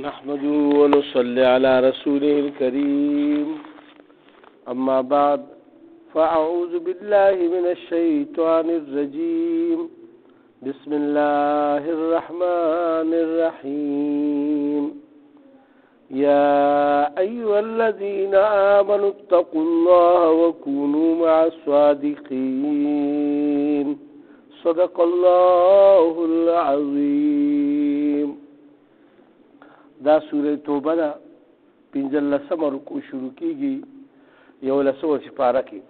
نحمده ونصلي على رسوله الكريم أما بعد فأعوذ بالله من الشيطان الرجيم بسم الله الرحمن الرحيم يا أيها الذين آمنوا اتقوا الله وكونوا مع الصادقين صدق الله العظيم. دا سورة توبه دا پنځل لسمه رکوع شروع کیږي 11 سپاره کې.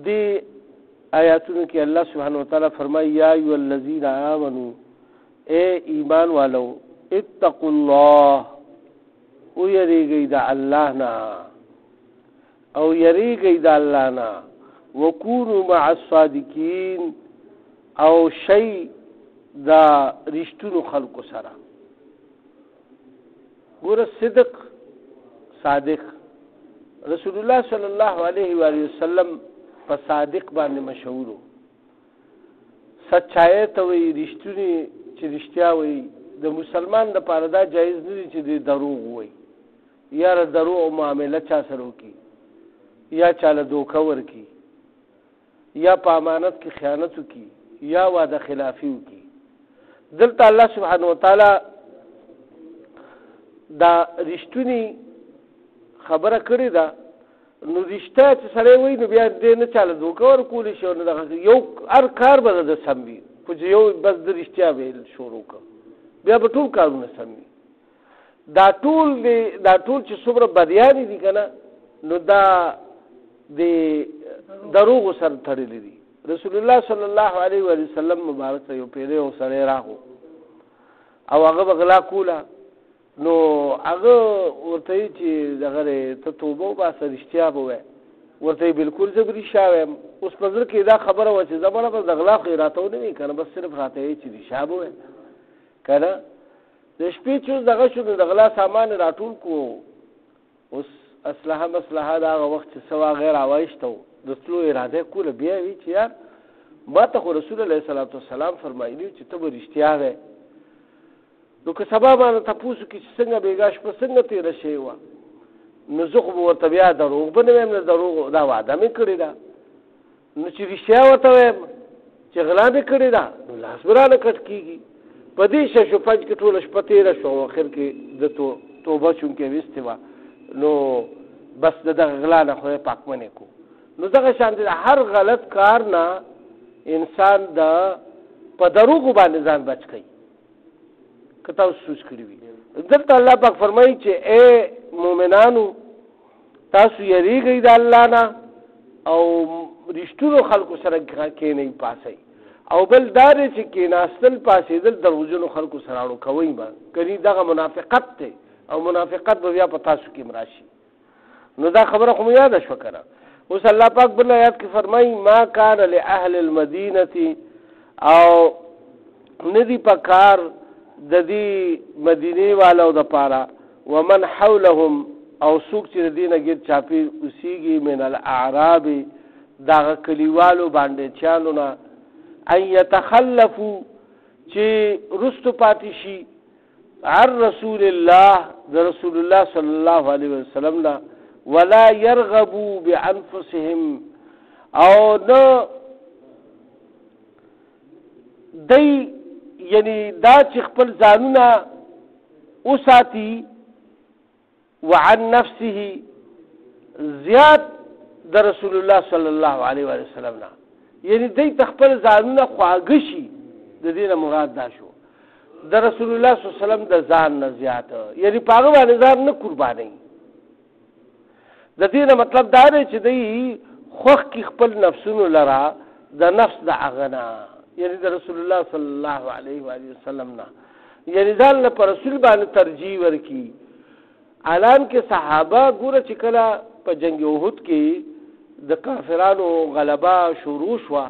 دی آیاتونو کې الله سبحانه وتعالی فرمایي یا ایها الذین آمنوا اے ایمان والو اتقوا الله او یریږئ د الله نه او یریږئ د الله نه وکونوا مع الصادقین او شی دا رشتونو خلقو سره. ګوره صدق صادق رسول الله صلی الله علیه و وسلم په صادق باندې مشهور. سچای ته وی رښتونی چې رښتیا وی د مسلمان د پاره دا جایز نه دي چې د دروغ وی یا دروغ معامله چا سره وکي یا چاله دوکه ورکی یا په امانت کې خیانت وکي یا وعده خلافی وکي. دلته الله سبحانه وتعالی دا رښتونی خبره کړې ده. نو رښتیا چې سړی وایي نو بیا دې نه چاله دوکه ورکولی شي او نه دغه یو هر کار به د سم وي خو چې یو بس د رښتیا ویل شروع کړه بیا به ټول کارونه سم وي. دا ټول چې څومره بدیانې دي که نه نو دا د دروغو سره تړلي دي. رسول الله صلی الله علیه و وسلم مبارک ته یو پیری او سړی راغو او هغه به غلا کوله. نو هغه ورته چې دغه ته توبه وباسه رښتیا به وایه. ورته بالکل زه به رښتیا وایم. اوس په زړه کې دا خبره وه چې زمانه بس د غلا خو یې راته ونه وي که نه بس صرف راته یې چې رښتیا به وایم که نه. د شپې چې اوس دغه شو نو د غلا سامان یې راټول کړو. اوس اسلحه مسلحه د هغه وخت چې څه هغه یې راوایسته و د تلو اراده یې کوله. بیا وی چې یار ما ته خو رسول الله صلی الله علیه وسلم فرمایلي چې ته به رښتیا وایې. نو که سبا باندې تپوس وکړي چې څنګه بېګا شپه څنګه تېره شوې وه نو زه خو به ورته بیا دروغ به نه وایم. نه دروغ دا وعده مې کړې ده. نو چې رښتیا ورته وایم چې غلا مې کړې ده نو لاس به رانه کټ کېږي. په دې ششو پنج کې ټوله شپه تېره شوه او اخر کې د توبه چونکې ویستې وه نو بس د دغه غلا نه خدای پاکمنې کړو. نو دغه شانتې د هر غلط کار نه انسان د په دروغو باندې ځان بچ کوي که تاسو سوچ کړي وي. دلته الله پاک فرمایي چې اے مؤمنانو تاسو یریږئ د الله نه او رښتونو خلکو سره کښېنئ پاسئ. او بل دا دی چې کېناستل پاسېدل دروغجنو خلکو سره اړو کوئ به کني دغه منافقت دی او منافقت به بیا په تاسو کې راشي. نو دا خبره خو مو یاده شوه که نه. اوس الله پاک بل آیات کې فرمایي ما کان لاهل المدینة او ندی په کار د دې مدینې والو د پاره ومن حولهم او څوک چې د دې نه ګرد چاپې اوسېږي من الاعراب دغه کلیوالو باندې چانو نه ان یتخلفوا چې رستو پاتې شي عن رسول الله د رسول الله صلی الله علیه وسلم نه ولا يرغبوا بانفسهم او نه دی یعنی دا چې خپل ځانونه وساتي وعن نفسه زیات د رسول الله صلی الله علیه وسلم نه یعنی دی خپل ځانونه خواږه شي. د دې نه مراد دا شو د رسول الله صلی الله علیه وسلم د ځان نه زیات یعنی په هغه باندې ځان نه قربانوي. د دې نه مطلب دا دی چې دی خوښ کي خپل نفسونو لره د نفس د هغه نه یعنی د رسول الله صلی الله علیه وسلم نه یعنی ځان له پر رسول باندې ترجیح ورکي. اعلان کې صحابه ګوره چې کله په جنگ احد کې د کافرانو غلبه شروع شوه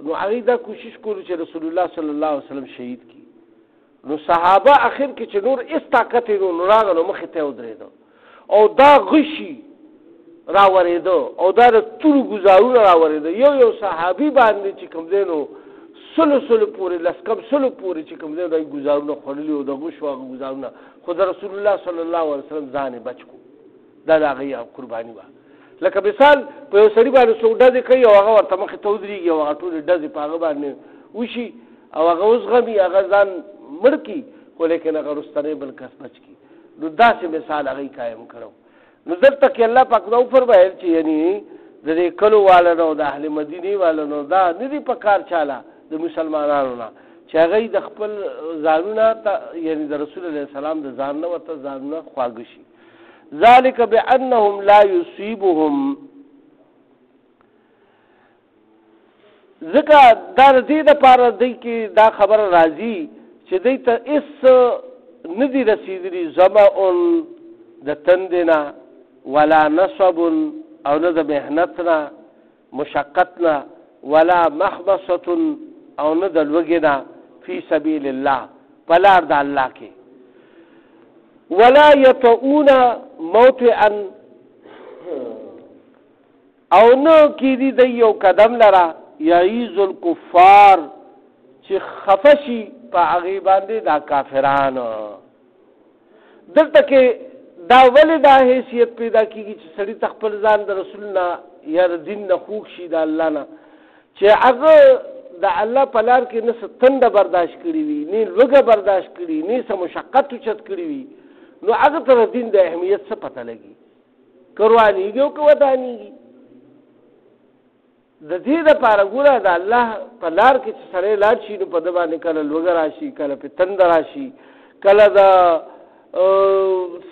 نو هغوی دا کوشش کولو چې رسول الله صلی الله علیه وسلم شهید کړي. نو صحابه اخر کې چې نور هېڅ طاقت یې نو راغله مخې ته یې ودرېده او دا غشي راورېده او دا د تورو ګزارونه راورېده. یو صحابي باندې چې کوم دی نو سلو پورې لسکم سلو پورې چې کوم دی گزارونه خوړلي او د غوښو هغه گزارونه خو د رسول الله صلی الله علیه وسلم ځان بچ کو دا د هغې قرباني وه. لکه مثال په یو سړي باندې څوک ډزې کوي او هغه ورته مخې ته ودرېږي او هغه ټولې ډزې په هغه باندې وشي او هغه وزغمي هغه ځان مړ کړي خو لیکن هغه رستنی بل کس بچ کړي. نو داسې مثال هغې قایم کړو. نو دلته کې الله پاک دا وفرمایل چې یعنی د دې کلو والا نه او د اهل مدینې والا نه دا نه دي په کار چاله د مسلمانانو نه چې هغوی د خپل ځانونه یعنی د رسول الله سلام د ځان نه ورته ځانونه خواږه شي. ذلك بأنهم لا يصيبهم ځکه دا د دې دپاره دی کې دا خبره راځي چې دی ته هېڅ نه دي رسېدلي ظمأ د تندې نه ولا نصب او نه د محنت نه مشقت نه ولا مخمصة او نه د لوږې نه فی سبیل الله په لار د الله کې ولا یطؤون موطئا او نه کیدي د یو قدم لره یعیز الکفار چې خفه شي په هغې باندې دا کافران. دلته کې دا ولې دا حیثیت پیدا کېږي چې سړي ته خپل ځان د رسول نه یا د دین نه خوږ شي د الله نه چې هغه د الله په لار کې نه څه تنده برداشت کړي وي نه لوږه برداشت کړي نه څه مشقت اوچت کړي وي نو هغه ته د دین د اهمیت څه پته لګي که روانېږي او که ودانېږي. د دې دپاره ګوره د الله په لار کې چې سړی لاړ شي نو په ده باندې کله لوږه راشي کله پې تنده راشي کله د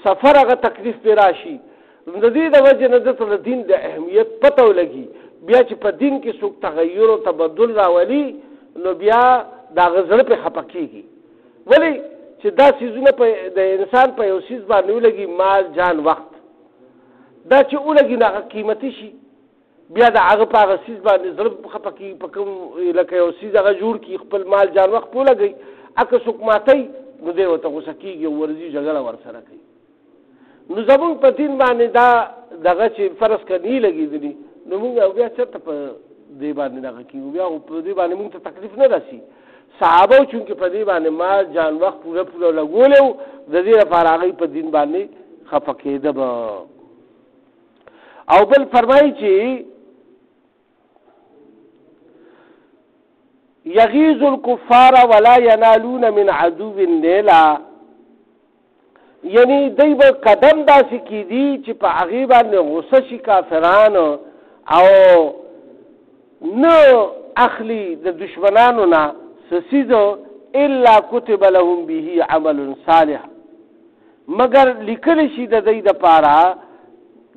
سفر هغه تکلیف پې راشي د دې د وجې نه دته د دین د اهمیت پته ولګي. بیا چې په دین کې څوک تغیر او تبدل راولي نو بیا د هغه زړه پې خفه کېږي. ولې چې دا څیزونه د انسان په یو څیز باندې ولګي مال جان وخت دا چې ولګي نو هغه قیمتي شي بیا د هغه په هغه څیز باندې زړه خفه کېږي په کوم لکه یو څیز هغه جوړ کړي خپل مال جان وخت پې ولګوي که څوک ماتوي نو دی ورته غوسه کېږي او ورځي جګړه ورسره کوي. نو زمونږ په دین باندې دا دغه چې فرض که نه لګېدلي نو مونږ بیا چېرته په دې باندې دغه کېږو بیا په دې باندې مونږ ته تکلیف نه رسي. صحابه چونکې په دې باندې مال جان وخت پوره لګولی و د دې لپاره هغوی په دین باندې خفه کېده به. او بل فرمایي چې یغیظ الکفار ولا ینالون من عدو نیلا یعنی دی به قدم داسې کېدي چې په هغې باندې غصه شي کافران او نه اخلي د دشمنانو نه څه څیز الا کتب لهم به عمل صالح مگر لیکلی شي د دوی دپاره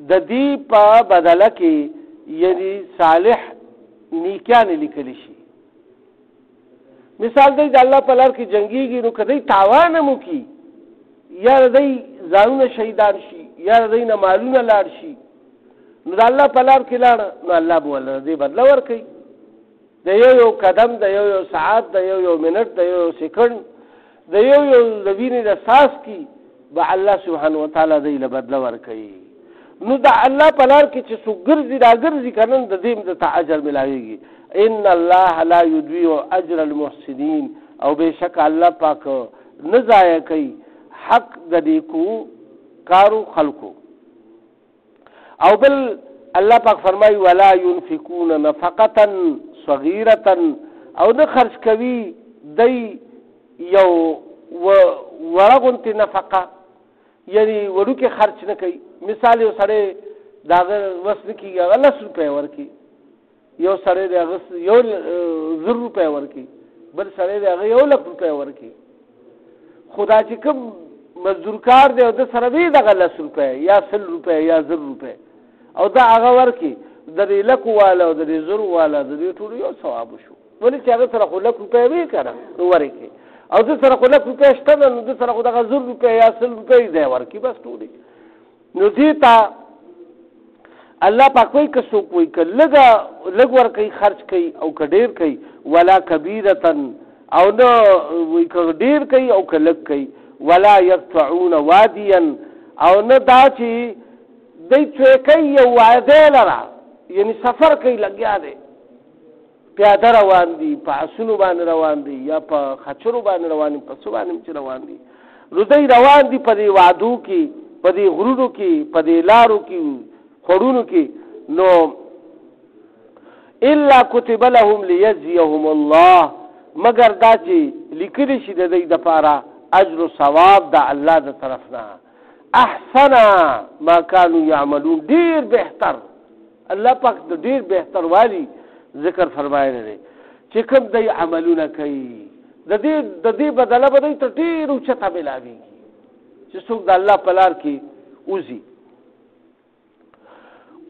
د دې په بدله کې یعنی صالح نیکیانې لیکلی شي. مثال دی د الله په لار کې جنګېږي نو که دی تاوان هم وکړي یا د دی ځانونه شهیدان شي یا د دی نه مالونه لاړ شي نو د الله په لار کې لاړه نو الله به ورله دې بدله ورکوي. د یو قدم د یو ساعت د یو منټ د یو سیکنډ د یو د وینې د ساس کې به الله سبحانه وتعالی دی له بدله ورکوي. نو د الله په لار کې چې څوک ګرځي راګرځي که نه د دې ته اجر ملاویږي. ان الله لا یضیع اجر المحسنین او بېشکه الله پاک نه ضایع کوي حق د نیکو کارو خلکو. او بل الله پاک فرمایي ولا ينفقون نفقة صغیرة او نه خرج کوي دی یو ورغونتې نفقه یعنی وړوکې خرچ نه کوي. مثال یو سړی د هغه وس نه کېږي هغه 10 روپۍ ورکړي یو سړی د هغه 1000 روپۍ ورکړي بل سړی د هغه 1,00,000 روپۍ ورکړي خو دا چې کوم مزدور کار دی او د سره وي دغه 10 روپۍ یا 100 روپۍ یا 1000 روپۍ او دا هغه ورکړي د دې 1,00,000 والا او د دې 1000 والا د دې ټولو یو ثواب شو. ولې چې هغه سره خو 1,00,000 روپۍ وي که نه نو ورکړي او د سره خو 1,00,000 روپۍ شته نه نو د سره خو دغه 1000 روپۍ یا 100 روپۍ دی ورکړي بس ټولې. نو دې ته الله پاک وایي که څوک وایي که لږ ورکوي خرچ کوي او که ډېر کوي ولا کبیرة او نه وایي که ډېر کوي او که لږ کوي ولا یقطعون وادیا او نه دا چې دی چوی کوي یو وعدې لره یعنی سفر کوي لګیا دی پیاده روان دي، په اسونو باندې روان دي، یا په خچرو باندې روان دي، په څه باندې چې روان دي. نو دوی روان دي په دې وادو کې، په دې غرونو کې، په دې لارو کې، خړونو کې. نو الا كتب لهم ليجزيهم الله، مگر دا چې لیکلی شي د دوی دپاره اجر و ثواب د الله د طرف نه احسن ما كانوا يعملون، ډیر بهتر. الله پاک د ډیر بهتر والی ذکر فرمایلی دی چې کوم دی عملونه کوي، د دې بدله به دوی ته ډېر اوچته ملاویږي چې څوک د الله په لار کې وځي.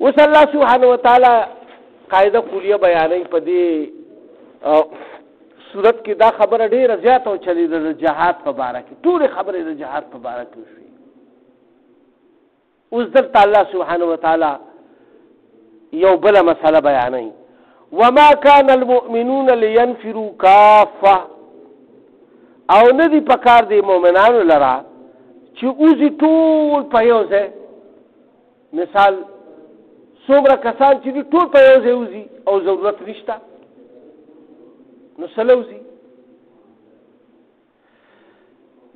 اوس الله سبحانه وتعالی قاعده کلیه بیانوي په دې صورت کې. دا خبره ډېره زیاته وچلېده د جهاد په باره کې، ټولې خبرې د جهاد په باره کې وشوې. اوس دلته الله سبحانه وتعالی یو بله مسله بیانوي، وما كان المؤمنون لينفروا كافة، او ندی پکار دی مؤمنانو لرا چې اوزی ټول په یو ځای. مثال څومره کسان چې دي ټول په یو ځای اوزي او ضرورت نشته، نو سله اوزي.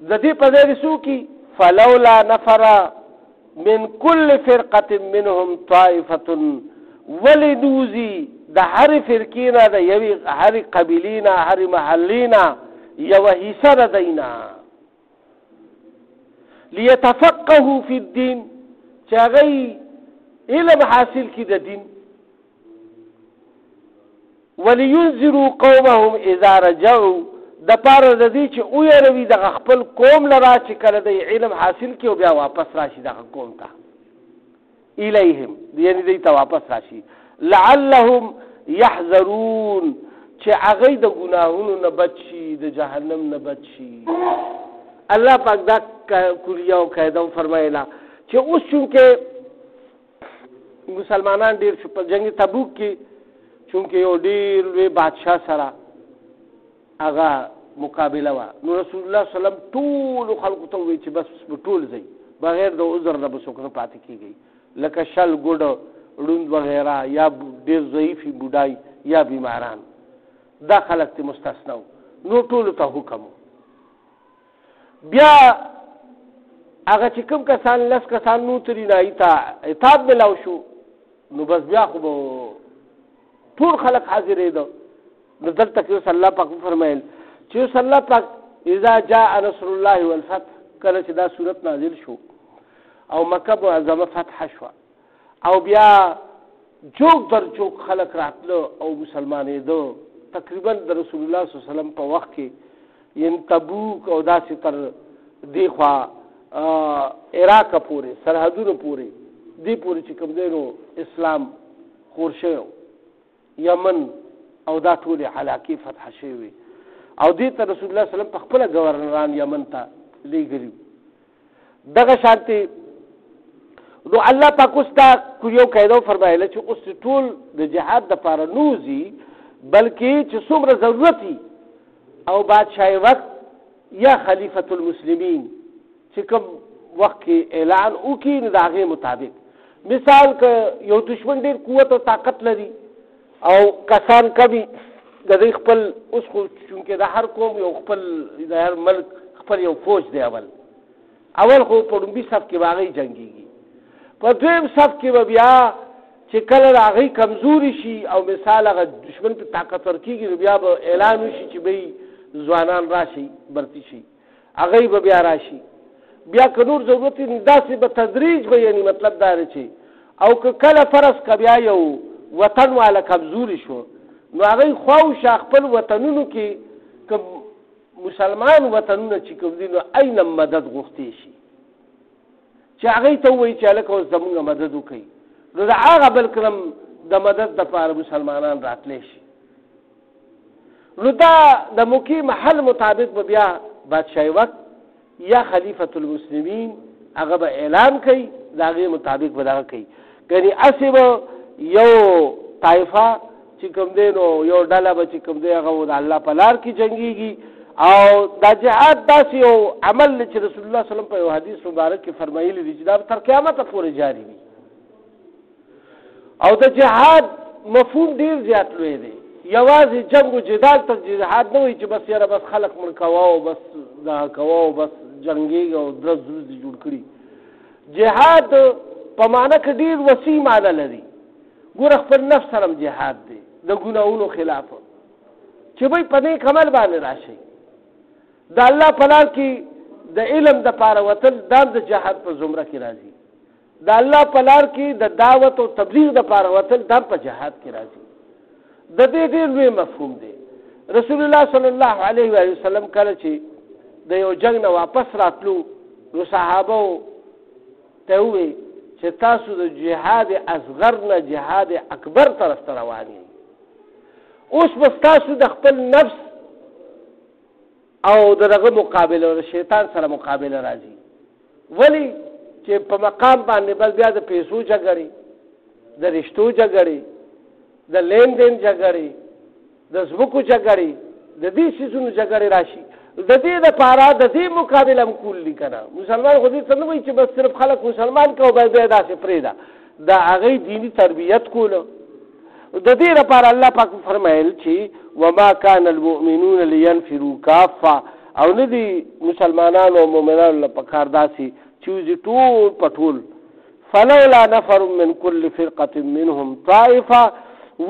د دې په ځای څوکي فلولا نفر من كل فرقة منهم طائفة، ولدوزي د هر فرقینا د یوی هر قبیلینا هر محلینا یو حصہ د دینا لیتفقهوا فی الدین، چې هغه علم حاصل کی د دین. ولینذروا قومهم اذا رجعوا، د پاره د دې چې او یروي د خپل قوم لرا چې کله د علم حاصل کی او بیا واپس راشي د قوم ته الیهم، یعنی دې ته واپس راشي. لعلهم يحذرون، چې هغه د ګناهونو نه بچ شي، د جهنم نه بچ شي. الله پاک دا کلیه او قاعده فرمایله چې اوس چونکې مسلمانان ډیر شو په جنگ تبوک کې، چونکې یو ډیر لوی بادشاه سره هغه مقابله وه، نو رسول الله صلی الله علیه وسلم ټولو خلکو ته ووایي چې بس ټول ځئ، بغیر د عذر نه به څوک نه پاتې کېږي، لکه شل ګوډه ړوند وغیره یا ډیر ضعیفي بوډای یا بیماران، دا خلک ته مستثنا وو. نو ټولو ته حکم وو. بیا هغه چې کوم کسان 10 کسان نو ترې نایي ته عتاب ملاو شو، نو بس بیا خو به ټول خلک حاضرېده. نو دلته کې اوس الله پاک وفرمیل چې اوس الله پاک اذا جاء نصر الله والفتح، کله چې دا صورت نازل شو او مکه معظمه فتح شوه او بیا جوک در جوک خلق راتلو او مسلمانېدو، تقریبا د رسول الله صلی الله علیه وسلم په وخت کې یعنی تبوک او داسې تر دې خوا عراق پورې سرحدونو پورې دې پورې چې کوم دی نو اسلام خور شوی، یمن او دا ټولې علاقې فتح شوي او دې ته رسول الله صلی الله علیه وسلم په خپله ګورنران یمن ته لیږلي. دغه شانتې نو الله پاک اوس دا یو قاعده فرمایله چې اوس ټول د جهاد دپاره نوځي، بلکې چې څومره ضرورت وي او بادشاهي وخت یا خلیفة المسلمین چې کوم وخت کې اعلان وکړي نو د هغې مطابق. مثال که یو دشمن ډېر قوت او طاقت لري او کسان کمی د دوی خپل، اوس خو چونکې د هر قوم یو خپل د هر ملک خپل یو فوج دی، اول خو په لومبي صف کې به هغوی جنګېږي، په دویم صف کې به بیا چې کله د هغوی کمزوري شي او مثال هغه دشمن په طاقتور کېږي نو بیا به اعلان وشي چې بی ځوانان راشي برتی شي، هغوی به بیا راشي. بیا که نور ضرورت داسې به تدریج به، یعنی مطلب دا دی چې او که کله فرض که بیا یو وطن والا کمزوري شو نو هغوی خواوشا خپل وطنونو کې که مسلمان وطنونه چې کوم دي نو عین مدد غوښتی شي چې هغوی ته ووایي چې هلکه اوس زمونږ مدد وکړي، نو د هغه بل کلم د مدد دپاره مسلمانان راتلی شي. نو دا د موقع محل مطابق به بیا بادشاهي وقت یا خلیفة المسلمین هغه به اعلان کوي، د هغې مطابق به دغه کوي. یعنې هسې به یو طایفه چې کوم دی نو یو ډله به چې کوم دی هغه د الله په لار کې جنګېږي. او دا جهاد داسې یو عمل دی چې رسول الله صلی الله علیه وسلم په یو حدیث مبارک کې فرمایلی دي چې دا تر قیامته پورې جاري وي. او د جهاد مفهوم ډېر زیات لوی دی، یوازې جنگ و جدال ته جهاد نه وایي چې بس یاره بس خلق مړ کوه او بس دا کوه او بس جنګېږي او درز درز جوړ کړي. جهاد په معنی کې ډېر وسیع معنی لري. ګوره خپل نفس سره جهاد دی د ګناهونو خلاف چې وایي په نیک عمل باندې راشئ. د الله په لار کې د علم د پاره وتل دا د جهاد په زمره کې راځي. د الله په لار کې د دعوت او تبلیغ د پاره وتل دا په جهاد کې راځي. د دې ډېر لوی مفهوم دی. رسول الله صلی الله علیه و وسلم کله چې د یو جنگ نه واپس راتلو نو صحابه ته وویل چې تاسو د جهاد اصغر نه جهاد اکبر طرف ته روان یې. اوس بس تاسو د خپل نفس او دغه مقابله او شیطان سره مقابله راځي. ولی چې په مقام باندې بل بیا د پیسو جګړې، د رشتو جګړې، د لین دین جګړې، د ځمکو جګړې، د دې سيزونو جګړې راشي. د دې لپاره د دې مقابله هم کول دي که نه. مسلمان خو دې ته نه وایي چې بس صرف خلک مسلمان کوو بیا داسې پرېږده. د هغې دیني تربیت کولو. د دې لپاره الله پاک فرمایل چې وما كان المؤمنون لينفروا كافة، او نه دي مسلمانانو او مؤمنانو له پکار داسې چې وځي ټول په ټول. فلولا نفر من كل فرقة منهم طائفة،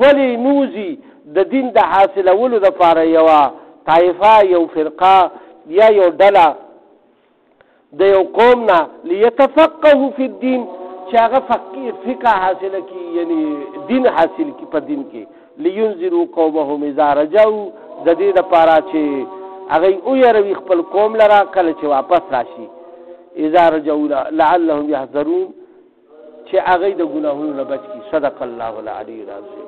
ولی نوزي د دین د حاصلولو دپاره یوه طائفه، یو فرقه یا یو ډله د یو قوم نه لیتفقهوا فی الدین، چې هغه فقه حاصله کړي، یعنی دین حاصل کړي په دین کې. لینذروا قومهم اذا رجعوا، د دې دپاره چې هغوی ویروي خپل قوم لره کله چې واپس راشي. اذا رجعوا لعلهم یحذرون، چې هغوی د ګناهونو نه بچ کړي. صدق الله العلی العظیم.